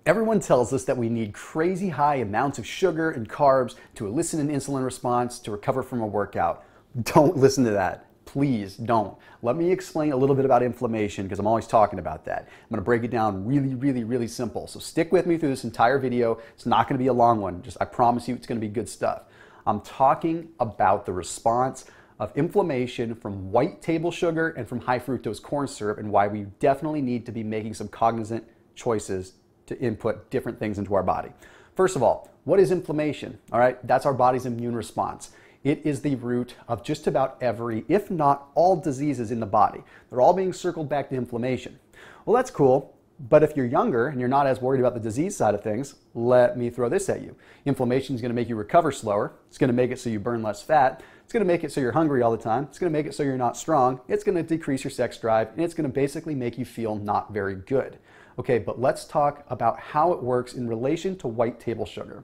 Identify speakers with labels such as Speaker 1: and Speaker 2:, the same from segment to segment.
Speaker 1: Everyone tells us that we need crazy high amounts of sugar and carbs to elicit an insulin response to recover from a workout. Don't listen to that. Please don't. Let me explain a little bit about inflammation because I'm always talking about that. I'm going to break it down really simple. So stick with me through this entire video. It's not going to be a long one. I promise you it's going to be good stuff. I'm talking about the response of inflammation from white table sugar and from high fructose corn syrup and why we definitely need to be making some cognizant choices to input different things into our body. First of all, what is inflammation? All right, that's our body's immune response. It is the root of just about every, if not all, diseases in the body. They're all being circled back to inflammation. Well, that's cool, but if you're younger and you're not as worried about the disease side of things, let me throw this at you. Inflammation is going to make you recover slower. It's going to make it so you burn less fat. It's going to make it so you're hungry all the time. It's going to make it so you're not strong. It's going to decrease your sex drive, and it's going to basically make you feel not very good. Okay, but let's talk about how it works in relation to white table sugar.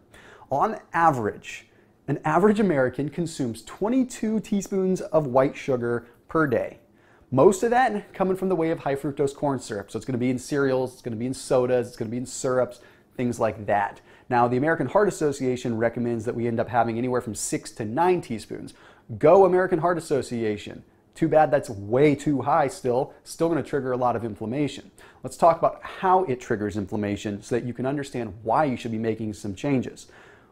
Speaker 1: On average, an average American consumes 22 teaspoons of white sugar per day. Most of that coming from the way of high fructose corn syrup. So it's going to be in cereals, it's going to be in sodas, it's going to be in syrups, things like that. Now, the American Heart Association recommends that we end up having anywhere from 6 to 9 teaspoons. Go American Heart Association. Too bad that's way too high still going to trigger a lot of inflammation. Let's talk about how it triggers inflammation so that you can understand why you should be making some changes.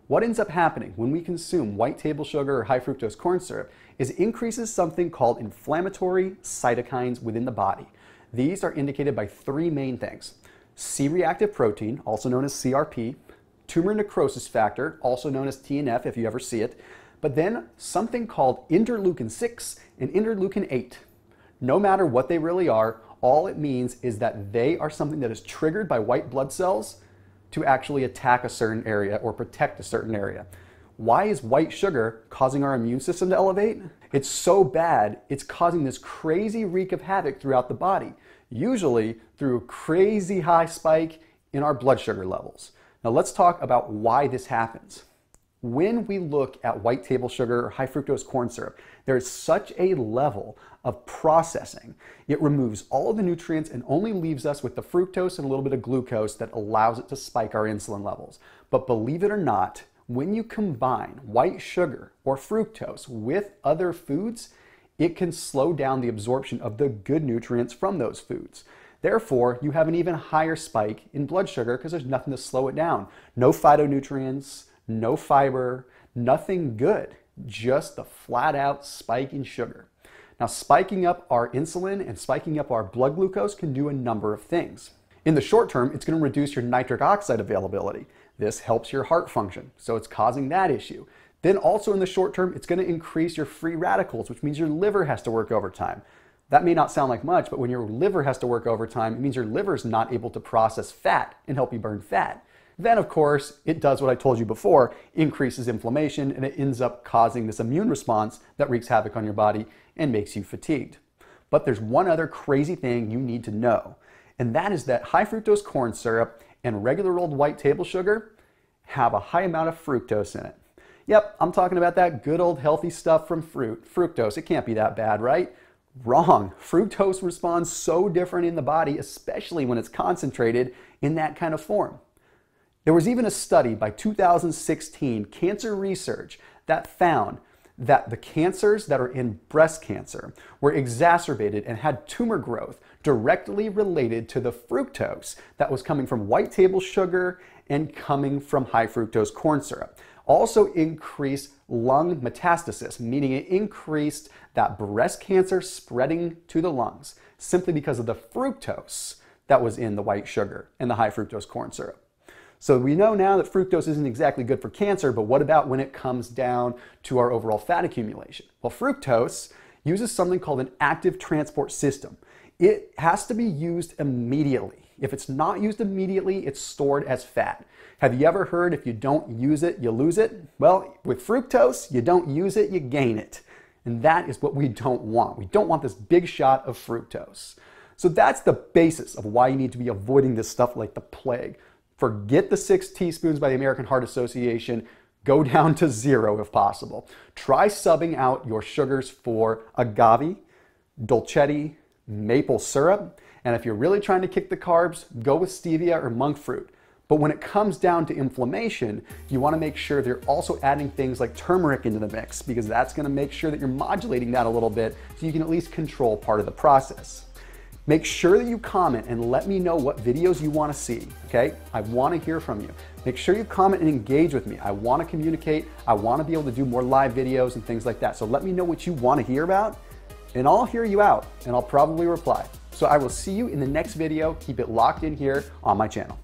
Speaker 1: What ends up happening when we consume white table sugar or high fructose corn syrup is it increases something called inflammatory cytokines within the body. These are indicated by 3 main things: C-reactive protein, also known as CRP, tumor necrosis factor, also known as TNF if you ever see it, but then something called interleukin 6 and interleukin 8. No matter what they really are, all it means is that they are something that is triggered by white blood cells to actually attack a certain area or protect a certain area. Why is white sugar causing our immune system to elevate? It's so bad, it's causing this crazy wreak of havoc throughout the body, usually through a crazy high spike in our blood sugar levels. Now let's talk about why this happens. When we look at white table sugar or high fructose corn syrup, there is such a level of processing. It removes all of the nutrients and only leaves us with the fructose and a little bit of glucose that allows it to spike our insulin levels. But believe it or not, when you combine white sugar or fructose with other foods, it can slow down the absorption of the good nutrients from those foods. Therefore, you have an even higher spike in blood sugar because there's nothing to slow it down. No phytonutrients, no fiber, nothing good, just the flat out spike in sugar. Now, spiking up our insulin and spiking up our blood glucose can do a number of things. In the short term, it's going to reduce your nitric oxide availability. This helps your heart function, so it's causing that issue. Then also in the short term, it's going to increase your free radicals, which means your liver has to work overtime. That may not sound like much, but when your liver has to work overtime, it means your liver is not able to process fat and help you burn fat. Then, of course, it does what I told you before, increases inflammation, and it ends up causing this immune response that wreaks havoc on your body and makes you fatigued. But there's one other crazy thing you need to know, and that is that high fructose corn syrup and regular old white table sugar have a high amount of fructose in it. Yep, I'm talking about that good old healthy stuff from fruit. Fructose, it can't be that bad, right? Wrong. Fructose responds so different in the body, especially when it's concentrated in that kind of form. There was even a study by 2016 cancer research that found that the cancers that are in breast cancer were exacerbated and had tumor growth directly related to the fructose that was coming from white table sugar and coming from high fructose corn syrup. Also increased lung metastasis, meaning it increased that breast cancer spreading to the lungs simply because of the fructose that was in the white sugar and the high fructose corn syrup. So we know now that fructose isn't exactly good for cancer, but what about when it comes down to our overall fat accumulation? Well, fructose uses something called an active transport system. It has to be used immediately. If it's not used immediately, it's stored as fat. Have you ever heard if you don't use it, you lose it? Well, with fructose, you don't use it, you gain it. And that is what we don't want. We don't want this big shot of fructose. So that's the basis of why you need to be avoiding this stuff like the plague. Forget the 6 teaspoons by the American Heart Association. Go down to 0 if possible. Try subbing out your sugars for agave, dolcetto, maple syrup, and if you're really trying to kick the carbs, go with stevia or monk fruit. But when it comes down to inflammation, you want to make sure that you're also adding things like turmeric into the mix, because that's going to make sure that you're modulating that a little bit so you can at least control part of the process. Make sure that you comment and let me know what videos you want to see, okay? I want to hear from you. Make sure you comment and engage with me. I want to communicate. I want to be able to do more live videos and things like that. So let me know what you want to hear about, and I'll hear you out, and I'll probably reply. So I will see you in the next video. Keep it locked in here on my channel.